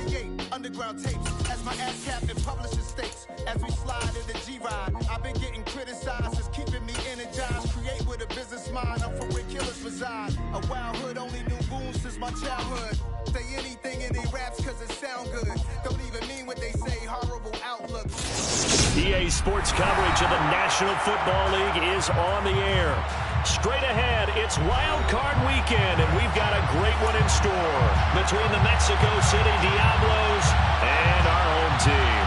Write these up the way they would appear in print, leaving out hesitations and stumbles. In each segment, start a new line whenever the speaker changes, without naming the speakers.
create underground tapes as my ass cap in publishing states. As we slide in the G-Ride, I've been getting criticized as keeping me energized. Create with a business mind, I'm from where killers reside. A wild hood, only knew goons since my childhood. Say anything in they raps cause it sound good. Don't even mean what they say, horrible outlook.
EA Sports coverage of the National Football League is on the air. Straight ahead, it's Wild Card Weekend, and we've got a great one in store between the Mexico City Diablos and our home team.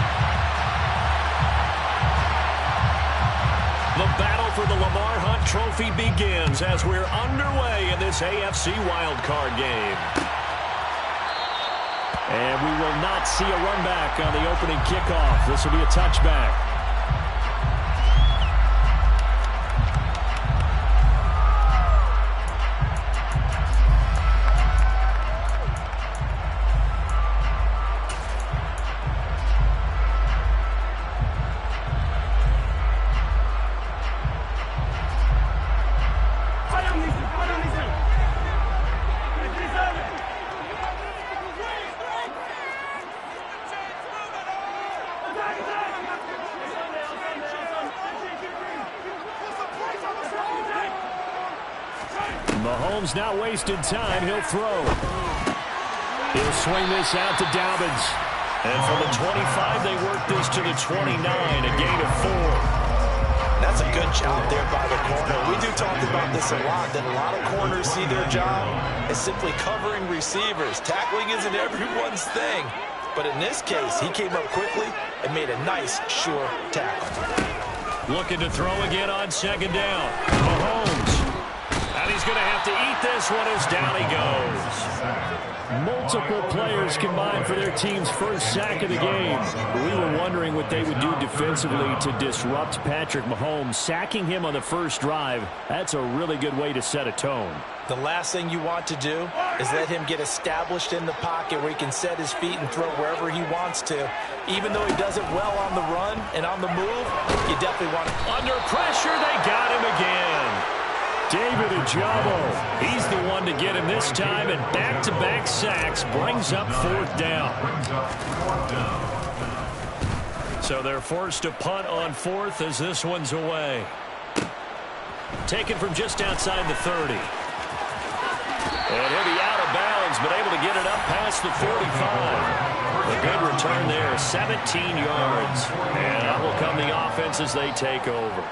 The battle for the Lamar Hunt Trophy begins as we're underway in this AFC Wild Card game. And we will not see a run back on the opening kickoff. This will be a touchback. Mahomes not wasting time. He'll throw. He'll swing this out to Dobbins. And from the 25, they work this to the 29, a gain of 4.
That's a good job there by the corner. We do talk about this a lot, that a lot of corners see their job as simply covering receivers. Tackling isn't everyone's thing. But in this case, he came up quickly and made a nice, sure tackle.
Looking to throw again on second down. Mahomes. And he's going to have to eat this one as down he goes. Multiple players combined for their team's first sack of the game. We were wondering what they would do defensively to disrupt Patrick Mahomes. Sacking him on the first drive, that's a really good way to set a tone.
The last thing you want to do is let him get established in the pocket where he can set his feet and throw wherever he wants to. Even though he does it well on the run and on the move, you definitely want to...
Under pressure, they got him again. David Ojabo, he's the one to get him this time, and back-to-back sacks brings up fourth down. So they're forced to punt on fourth as this one's away. Taken from just outside the 30. And he'll be out of bounds, but able to get it up past the 45. A good return there, 17 yards. And out will come the offense as they take over.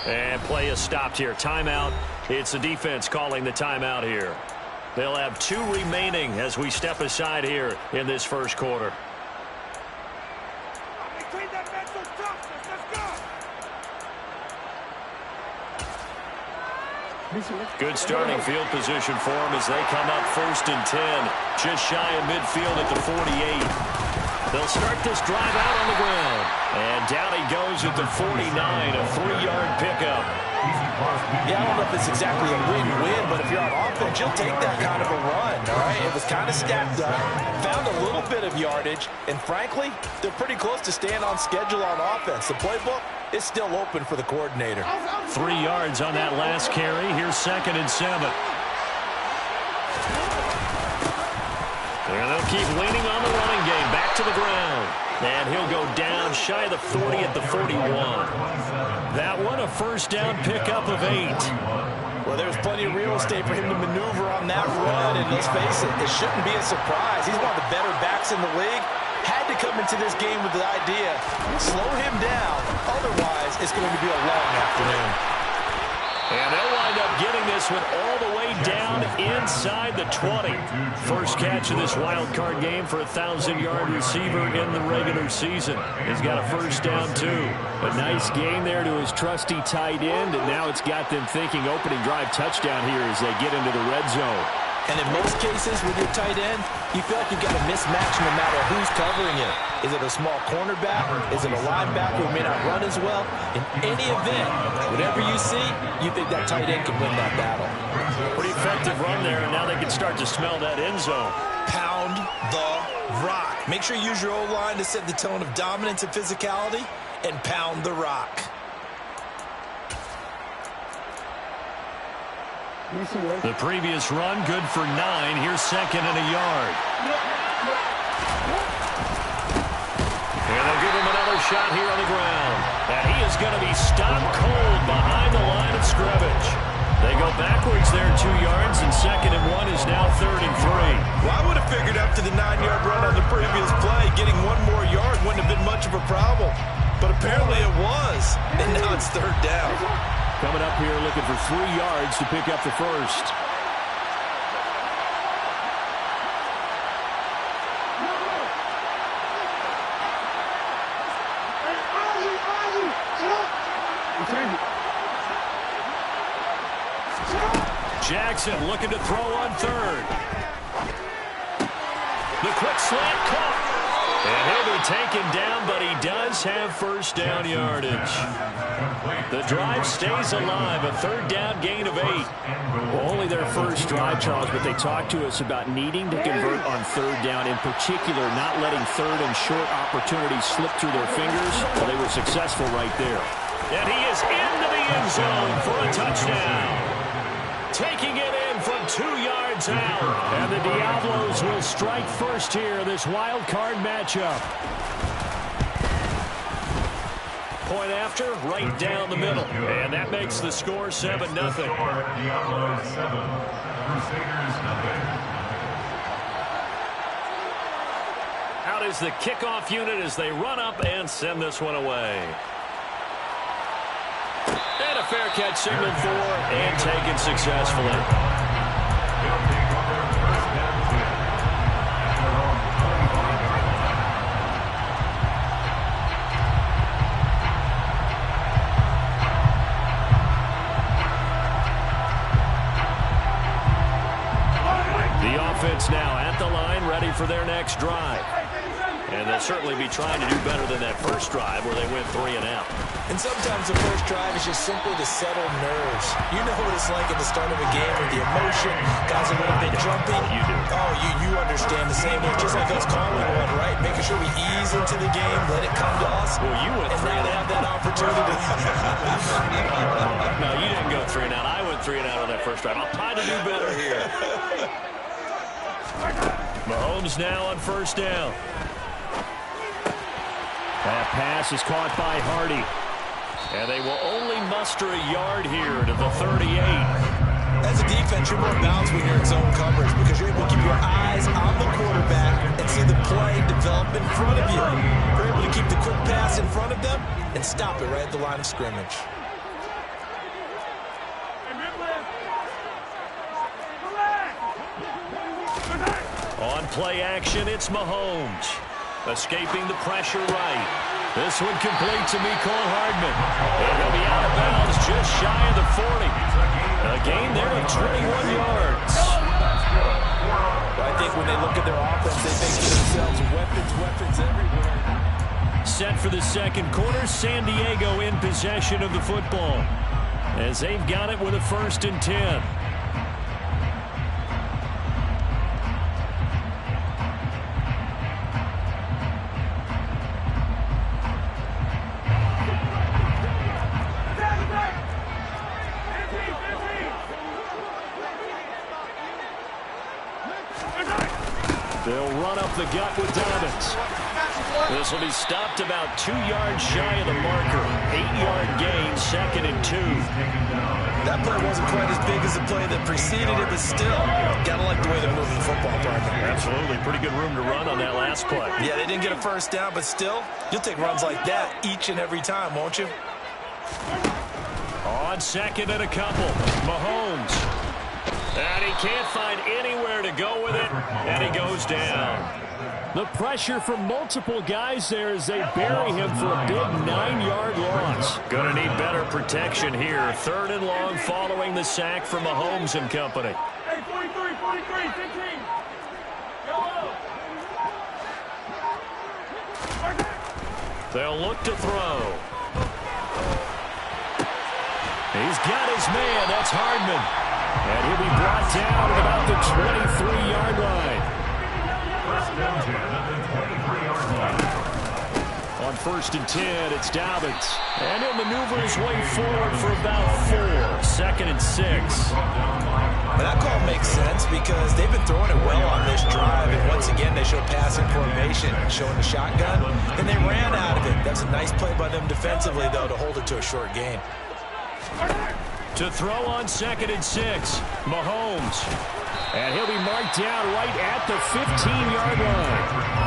And play is stopped here. Timeout. It's the defense calling the timeout here. They'll have 2 remaining as we step aside here in this first quarter. Good starting field position for them as they come up 1st and 10. Just shy of midfield at the 48. They'll start this drive out on the ground. And down he goes at the 49, a 3-yard pickup.
Yeah, I don't know if it's exactly a win-win, but if you're on offense, you'll take that kind of a run, all right? It was kind of stacked up, found a little bit of yardage, and frankly, they're pretty close to staying on schedule on offense. The playbook is still open for the coordinator.
3 yards on that last carry. Here's 2nd and 7. And they'll keep leaning on the running game. Back to the ground. And he'll go down shy of the 40 at the 41. That one a first down pickup of 8.
Well, there's plenty of real estate for him to maneuver on that run. And let's face it, it shouldn't be a surprise. He's one of the better backs in the league. Had to come into this game with the idea, slow him down. Otherwise, it's going to be a long afternoon.
And they'll wind up getting this one all the way down inside the 20. First catch of this wild card game for a 1,000-yard receiver in the regular season. He's got a first down, too. A nice gain there to his trusty tight end, and now it's got them thinking opening drive touchdown here as they get into the red zone.
And in most cases with your tight end, you feel like you've got a mismatch no matter who's covering it. Is it a small cornerback? Is it a linebacker who may not run as well? In any event, whatever you see, you think that tight end can win that battle.
Pretty effective run there, and now they can start to smell that end zone.
Pound Pound the rock. Make sure you use your O-line to set the tone of dominance and physicality and pound the rock.
The previous run, good for 9. Here's second and a yard. And they'll give him another shot here on the ground. And he is going to be stopped cold behind the line of scrimmage. They go backwards there 2 yards, and second and 1 is now 3rd and 3.
Well, I would have figured after the 9-yard run on the previous play, getting 1 more yard wouldn't have been much of a problem. But apparently it was, and now it's 3rd down.
Coming up here looking for 3 yards to pick up the first. Jackson looking to throw on 3rd. The quick slant caught. And he'll be taken down, but he does have first down yardage. The drive stays alive, a 3rd down gain of 8.
Well, only their first drive, Charles, but they talked to us about needing to convert on 3rd down, in particular not letting 3rd and short opportunities slip through their fingers. Well, they were successful right there.
And he is into the end zone for a touchdown. Taking it in from 2 yards out. And the Diablos will strike first here in this wild card matchup. Point after, right down the middle. And that makes the score 7-0.
Diablos 7, Crusaders 0.
Out is the kickoff unit as they run up and send this one away. And a fair catch signaled for and taken successfully. The offense now at the line, ready for their next drive. And they'll certainly be trying to do better than that first drive where they went 3 and out.
And sometimes the first drive is just simply to settle nerves. You know what it's like at the start of a game with the emotion, guys are a little bit jumpy.
You do.
Oh, you understand the same way, just like us calling one, right? Making sure we ease into the game, let it come to us.
Well, you went
and
3
now
and
they
out.
have that opportunity.
No, you didn't go 3 and out. I went 3 and out on that first drive. I'll try to do better here. Mahomes now on first down.
That pass is caught by Hardy.
And they will only muster a yard here to the 38.
As a defense, you're more balanced when you're in zone coverage because you're able to keep your eyes on the quarterback and see the play develop in front of you. You're able to keep the quick pass in front of them and stop it right at the line of scrimmage.
On play action, it's Mahomes. Escaping the pressure right. This one complete to Mecole Hardman. And he'll be out of bounds just shy of the 40. A gain there of 21 yards.
I think when they look at their offense, they think to themselves, weapons everywhere.
Set for the second quarter, San Diego in possession of the football as they've got it with a 1st and 10. They'll run up the gut with Dobbins. This will be stopped about 2 yards shy of the marker. 8-yard gain, 2nd and 2.
That play wasn't quite as big as the play that preceded it, but still, gotta like the way they're moving the football, partner.
Absolutely. Pretty good room to run on that last play.
Yeah, they didn't get a first down, but still, you'll take runs like that each and every time, won't you?
On 2nd and a couple, Mahomes. And he can't find anywhere to go with it, and he goes down.
The pressure from multiple guys there as they bury him for a big 9-yard loss.
Going to need better protection here. 3rd and long following the sack from Mahomes and company.
Hey, 43, 15.
They'll look to throw. He's got his man. That's Hardman. And he'll be brought down at about the 23-yard line. On 1st and 10, it's Dobbins. And he'll maneuver his way forward for about 4. 2nd and 6.
But that call makes sense because they've been throwing it well on this drive. And once again, they show passing formation, showing the shotgun. And they ran out of it. That's a nice play by them defensively, though, to hold it to a short gain.
To throw on 2nd and 6, Mahomes. And he'll be marked down right at the 15-yard line.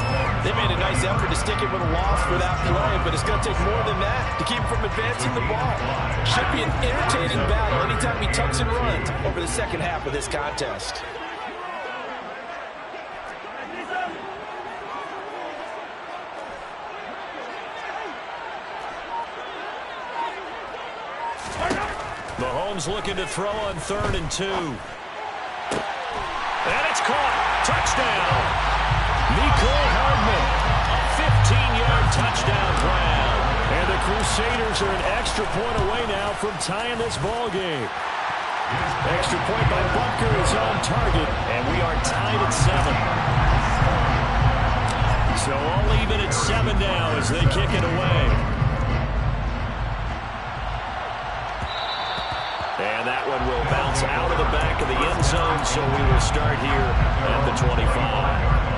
They made a nice effort to stick it with a loss for that play, but it's going to take more than that to keep him from advancing the ball. Should be an entertaining battle anytime he tucks and runs over the second half of this contest.
Mahomes looking to throw on 3rd and 2. And it's caught. Touchdown. Mecole Hardman. A 15-yard touchdown grab. And the Crusaders are an extra point away now from tying this ball game. Extra point by Butker is on target. And we are tied at 7. So all even at 7 now as they kick it away. And that one will bounce out of the back of the end zone, so we will start here at the 25.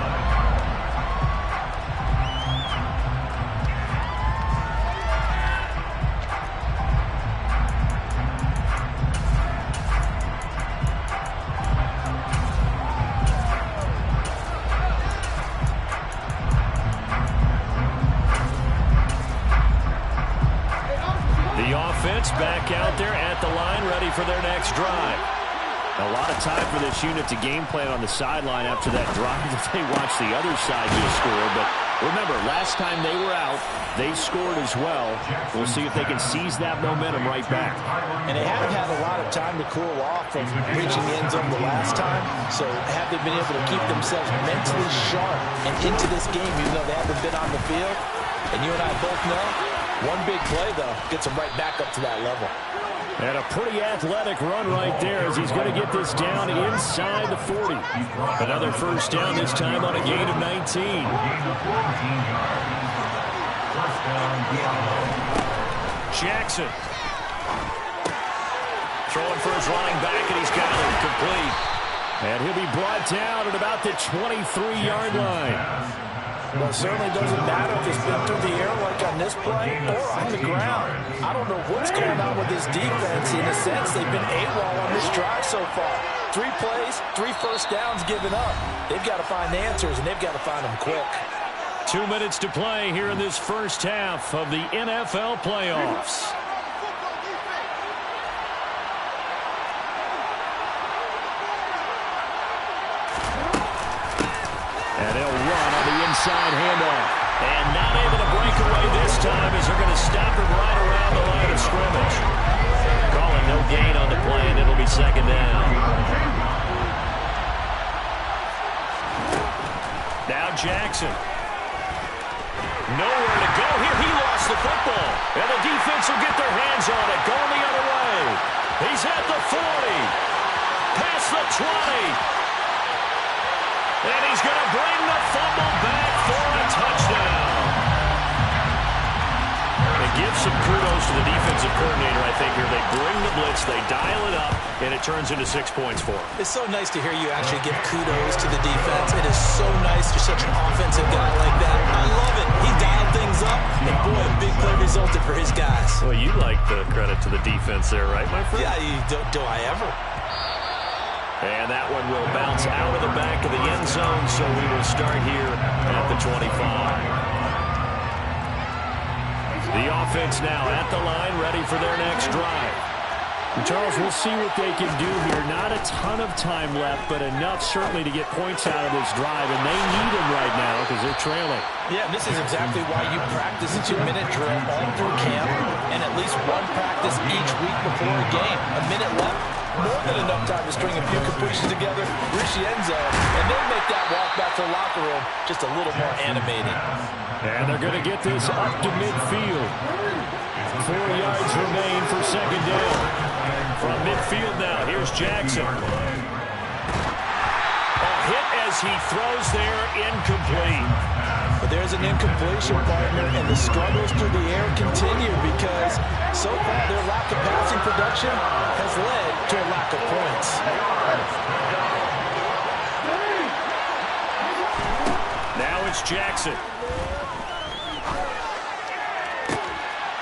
Back out there at the line, ready for their next drive. A lot of time for this unit to game plan on the sideline after that drive if they watch the other side just score. But remember, last time they were out, they scored as well. We'll see if they can seize that momentum right back.
And they haven't had a lot of time to cool off from reaching the end zone the last time. So have they been able to keep themselves mentally sharp and into this game even though they haven't been on the field? And you and I both know, one big play, though, gets them right back up to that level.
And a pretty athletic run right there as he's going to get this down inside the 40. Another first down, this time on a gain of 19. Jackson. Throwing for his running back, and he's got it complete. And he'll be brought down at about the 23-yard line.
Well, it certainly doesn't matter if it's been through the air like on this play or on the ground. I don't know what's going on with this defense. In a sense, they've been AWOL on this drive so far. 3 plays, 3 first downs given up. They've got to find answers, and they've got to find them quick.
2 minutes to play here in this first half of the NFL playoffs. And they'll run on the inside handoff. And not able to break away this time as they're going to stop him right around the line of scrimmage. Calling no gain on the play, and it'll be 2nd down. Now Jackson. Nowhere to go here. He lost the football. And the defense will get their hands on it. Going the other way. He's at the 40. Past the 20. And he's going to bring the fumble back for a touchdown. And give some kudos to the defensive coordinator, I think, here. They bring the blitz, they dial it up, and it turns into 6 points for him.
It's so nice to hear you actually give kudos to the defense. It is so nice you're such an offensive guy like that. I love it. He dialed things up, and boy, a big play resulted for his guys.
Well, you like the credit to the defense there, right, my friend?
Yeah, do I ever?
And that one will bounce out of the back of the end zone, so we will start here at the 25. The offense now at the line, ready for their next drive. And Charles, we'll see what they can do here. Not a ton of time left, but enough certainly to get points out of this drive, and they need them right now because they're trailing.
Yeah, this is exactly why you practice a 2-minute drill all through camp and at least one practice each week before a game. A minute left. More than enough time to string a few completions together, reach the end zone, and then make that walk back to the locker room just a little more animated.
And they're going to get this up to midfield. 4 yards remain for 2nd down. From midfield now, here's Jackson. A hit as he throws there, incomplete.
But there's an incompletion, partner, and the struggles through the air continue because so far their lack of passing production has led to a lack of points.
Now it's Jackson.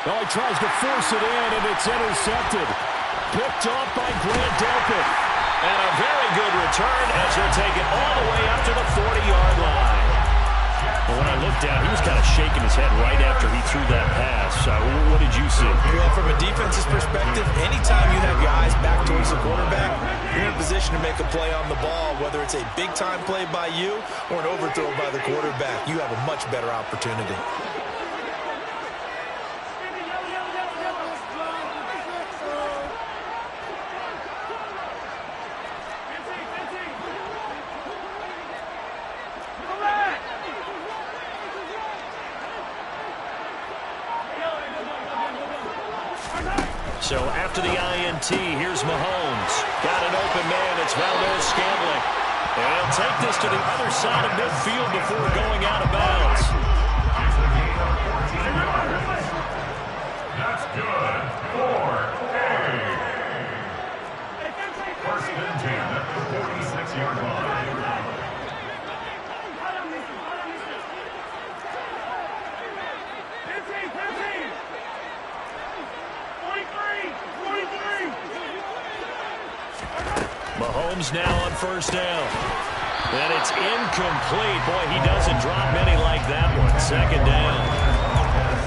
Well, he tries to force it in, and it's intercepted. Picked off by Grant Delpit. And a very good return as he'll take it all the way up to the 40-yard line. Well, when I looked down, he was kind of shaking his head right after he threw that pass. What did you see?
Well, from a defense's perspective, anytime you have your eyes back towards the quarterback, you're in a position to make a play on the ball, whether it's a big-time play by you or an overthrow by the quarterback. You have a much better opportunity.
So after the INT, here's Mahomes. Got an open man. It's Valdez-Scantling. And he'll take this to the other side of midfield before going out of bounds.
That's good. 4A. First and 10 at the 46-yard line.
Mahomes now on first down. And it's incomplete. Boy, he doesn't drop many like that one. Second down.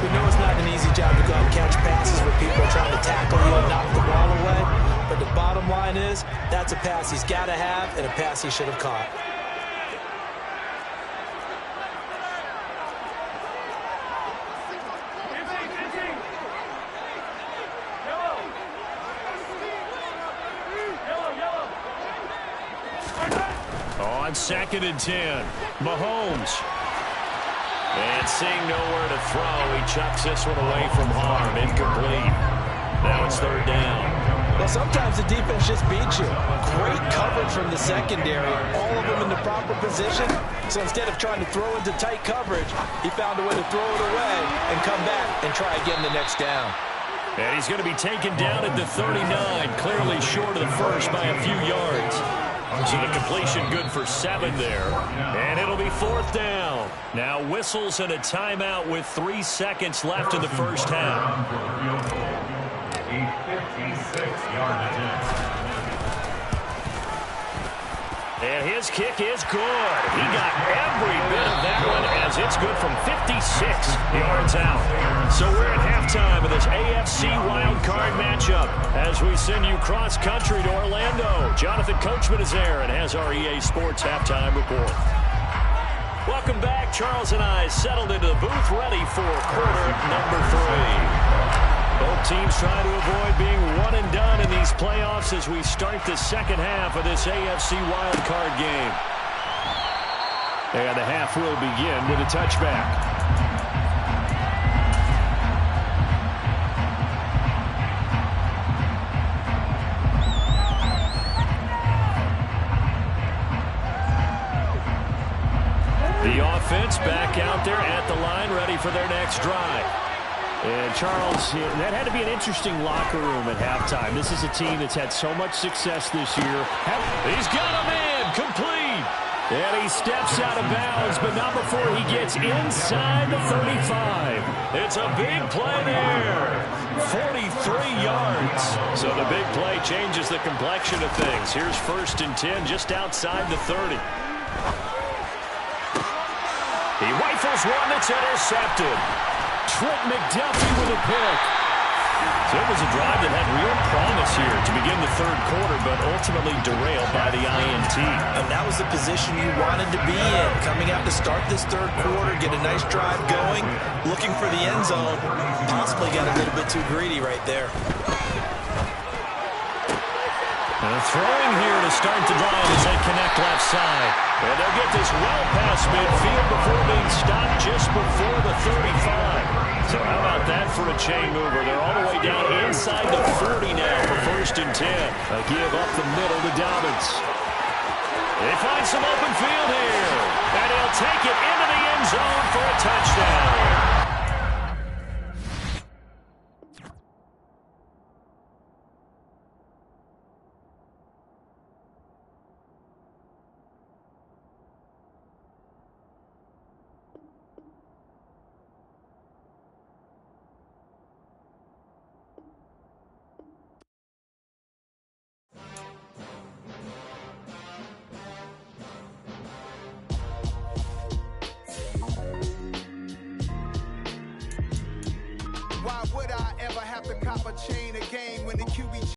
We know it's not an easy job to go out and catch passes where people are trying to tackle you and knock the ball away. But the bottom line is, that's a pass he's got to have and a pass he should have caught.
On second and 10, Mahomes. And seeing nowhere to throw, he chucks this one away from harm. Incomplete. Now it's third down.
Well, sometimes the defense just beats you. Great coverage from the secondary. All of them in the proper position. So instead of trying to throw into tight coverage, he found a way to throw it away and come back and try again the next down.
And he's going to be taken down at the 39, clearly short of the first by a few yards. So the completion good for 7 there. And it'll be fourth down. Now whistles and a timeout with 3 seconds left in the first half.
A 56-yard attempt.
And his kick is good. He got every bit of that one as it's good from 56 yards out. So we're at halftime of this AFC wildcard matchup as we send you cross-country to Orlando. Jonathan Coachman is there and has our EA Sports halftime report. Welcome back. Charles and I settled into the booth ready for quarter number 3. Both teams trying to avoid being one and done in these playoffs as we start the second half of this AFC wildcard game. And the half will begin with a touchback. The offense back out there at the line, ready for their next drive. And Charles, that had to be an interesting locker room at halftime. This is a team that's had so much success this year. He's got a man, complete. And he steps out of bounds, but not before he gets inside the 35. It's a big play there. 43 yards. So the big play changes the complexion of things. Here's first and 10 just outside the 30. He rifles one that's intercepted. Trent McDuffie with a pick. So it was a drive that had real promise here to begin the third quarter, but ultimately derailed by the INT.
And that was the position you wanted to be in. Coming out to start this third quarter, get a nice drive going, looking for the end zone. Possibly got a little bit too greedy right there.
And throwing here to start the drive as they connect left side. And they'll get this well past midfield before being stopped just before the 35. So how about that for a chain mover? They're all the way down inside the 40 now for first and 10. A give up the middle to Dobbins. They find some open field here. And he'll take it into the end zone for a touchdown.
Why would I ever have to cop a chain to